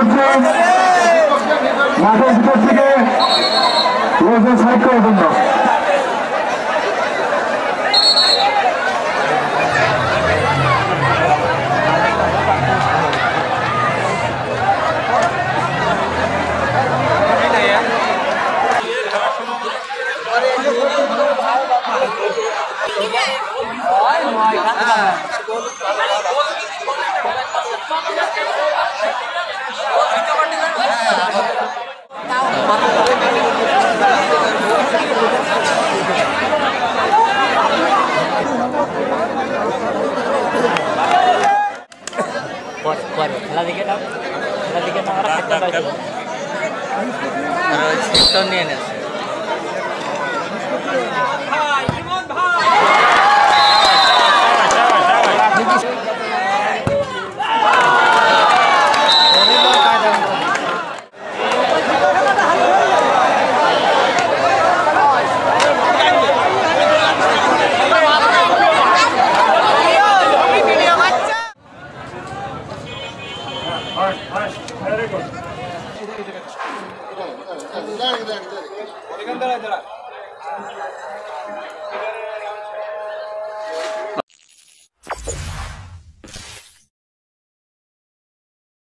করছি মাঠের ভিতর থেকে লোকজন সাইড করার জন্য। খেলা দিকে নাও, খেলা দিকে নাও, আর একটা পাইছো আর ওই সেক্টর নিয়ে নেছে। Dale.